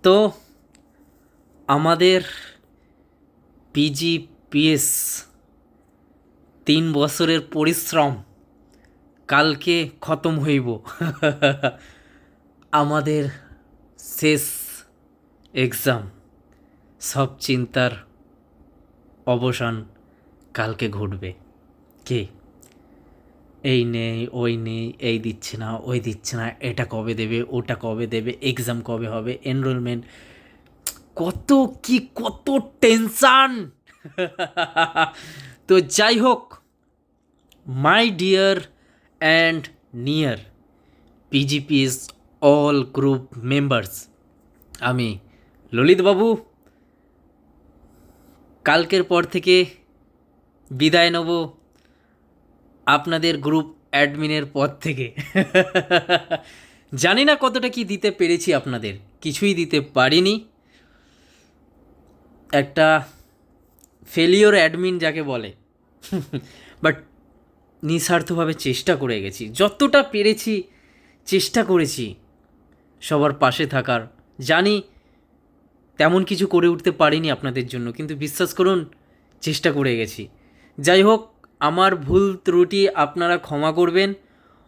তো আমাদের পিজিপিএস 3 বছরের পরিশ্রম কালকে খতম হইব। আমাদের শেষ এক্সাম, সব চিন্তার অবসান কালকে ঘটবে। কে এই নেই, ওই নেই, এই দিচ্ছে না, ওই দিচ্ছে না, এটা কবে দেবে, ওটা কবে দেবে, এক্সাম কবে হবে, এনরোলমেন্ট, কত কি, কত টেনশন। তো যাই হোক, my dear and near পিজিপিএস all group members, আমি ললিত বাবু কালকের পর থেকে বিদায় নেব আপনাদের গ্রুপ অ্যাডমিনের পদ থেকে। জানি না কতটা কি দিতে পেরেছি আপনাদের, কিছুই দিতে পারিনি। একটা ফেলিওর অ্যাডমিন যাকে বলে। বাট নিঃস্বার্থভাবে চেষ্টা করে গেছি, যতটা পেরেছি চেষ্টা করেছি সবার পাশে থাকার। জানি তেমন কিছু করে উঠতে পারিনি আপনাদের জন্য, কিন্তু বিশ্বাস করুন চেষ্টা করে গেছি। যাই হোক, আমার ভুল ত্রুটি আপনারা ক্ষমা করবেন।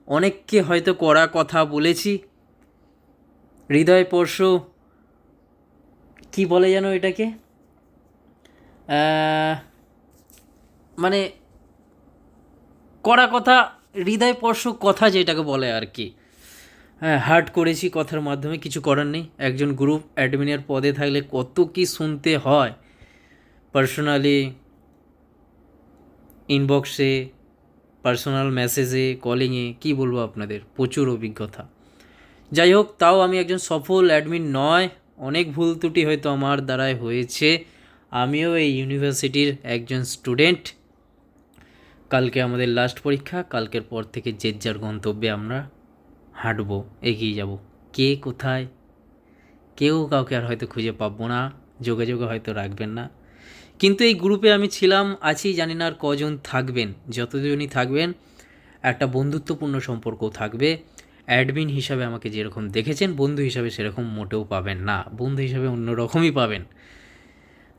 অনেককে হয়তো কড়া কথা বলেছি, হৃদয়স্পর্শ কি বলে যেন এটাকে, মানে কড়া কথা, হৃদয়স্পর্শক কথা যেটাকে বলে আর কি। হ্যাঁ, হার্ট করেছি কথার মাধ্যমে, কিছু করার নেই। একজন গ্রুপ অ্যাডমিনের পদে থাকলে কত কি শুনতে হয়, পার্সোনালি, ইনবক্সে, পার্সোনাল মেসেজে, কলিংয়ে, কী বলবো আপনাদের, প্রচুর অভিজ্ঞতা। যাই হোক, তাও আমি একজন সফল অ্যাডমিন নয়, অনেক ভুল ত্রুটি হয়তো আমার দ্বারাই হয়েছে। আমিও এই ইউনিভার্সিটির একজন স্টুডেন্ট। কালকে আমাদের লাস্ট পরীক্ষা, কালকের পর থেকে যে যার গন্তব্যে আমরা হাঁটবো, এগিয়ে যাব। কে কোথায়, কেউ কাউকে আর হয়তো খুঁজে পাবো না, যোগাযোগে হয়তো রাখবেন না। কিন্তু এই গ্রুপে আমি ছিলাম, আছি, জানি না আর কজন থাকবেন। যতজনই থাকবেন একটা বন্ধুত্বপূর্ণ সম্পর্কও থাকবে। অ্যাডমিন হিসাবে আমাকে যেরকম দেখেছেন, বন্ধু হিসাবে সেরকম মোটেও পাবেন না, বন্ধু হিসাবে অন্য রকমই পাবেন।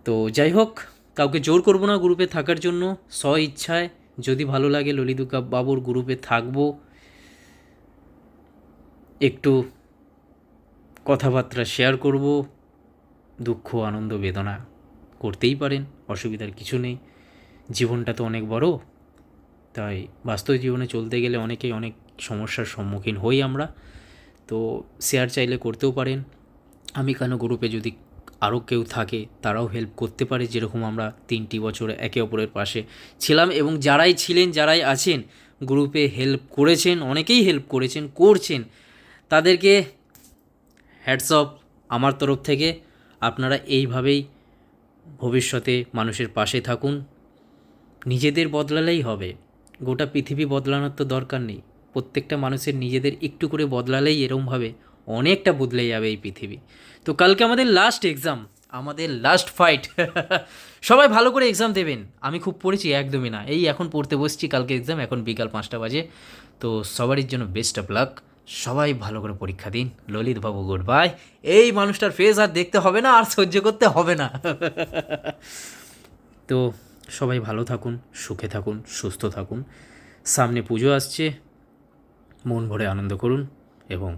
তো যাই হোক, কাউকে জোর করবো না গ্রুপে থাকার জন্য, স্ব ইচ্ছায় যদি ভালো লাগে ললিতুকা বাবুর গ্রুপে থাকবো, একটু কথাবার্তা শেয়ার করব, দুঃখ আনন্দ বেদনা করতেই পারেন, অসুবিধার কিছু নেই। জীবনটা তো অনেক বড়, তাই বাস্তব জীবনে চলতে গেলে অনেকেই অনেক সমস্যার সম্মুখীন হই আমরা। তো শেয়ার চাইলে করতেও পারেন। আমি কেন, গ্রুপে যদি আরও কেউ থাকে তারাও হেল্প করতে পারে, যেরকম আমরা 3টি বছর একে অপরের পাশে ছিলাম। এবং যারাই ছিলেন, যারাই আছেন গ্রুপে হেল্প করেছেন, অনেকেই হেল্প করেছেন, করছেন, তাদেরকে হ্যাটস অফ আমার তরফ থেকে। আপনারা এইভাবেই ভবিষ্যতে মানুষের পাশে থাকুন। নিজেদের বদলালেই হবে, গোটা পৃথিবী বদলানোর তো দরকার নেই। প্রত্যেকটা মানুষের নিজেদের একটু করে বদলালেই এরমভাবে অনেকটা বদলে যাবে এই পৃথিবী। তো কালকে আমাদের লাস্ট এক্সাম, আমাদের লাস্ট ফাইট। সবাই ভালো করে এক্সাম দেবেন। আমি খুব পড়েছি একদমই না, এই এখন পড়তে বসছি, কালকে এক্সাম, এখন বিকাল 5টা বাজে। তো সবারই জন্য বেস্ট অফ লাক, সবাই ভালো করে পরীক্ষা দিন। ললিত বাবু গুড বাই। এই মানুষটার ফেস আর দেখতে হবে না, আর সহ্য করতে হবে না। তো সবাই ভালো থাকুন, সুখে থাকুন, সুস্থ থাকুন। সামনে পুজো আসছে, মন ভরে আনন্দ করুন এবং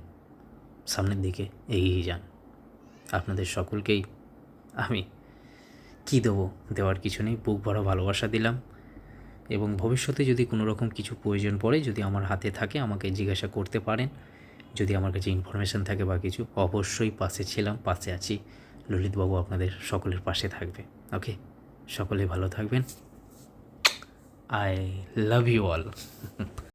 সামনের দিকে এগিয়ে যান। আপনাদের সকলকেই আমি কী দেবো, দেওয়ার কিছু নেই, বুক ভরা ভালোবাসা দিলাম। এবং ভবিষ্যতে যদি কোনো রকম কিছু প্রয়োজন পড়ে, যদি আমার হাতে থাকে, আমাকে জিজ্ঞাসা করতে পারেন। যদি আমার কাছে ইনফরমেশান থাকে বা কিছু, অবশ্যই পাশে ছিলাম, পাশে আছি। ললিতবাবু আপনাদের সকলের পাশে থাকবে। ওকে, সকলে ভালো থাকবেন। I love you all.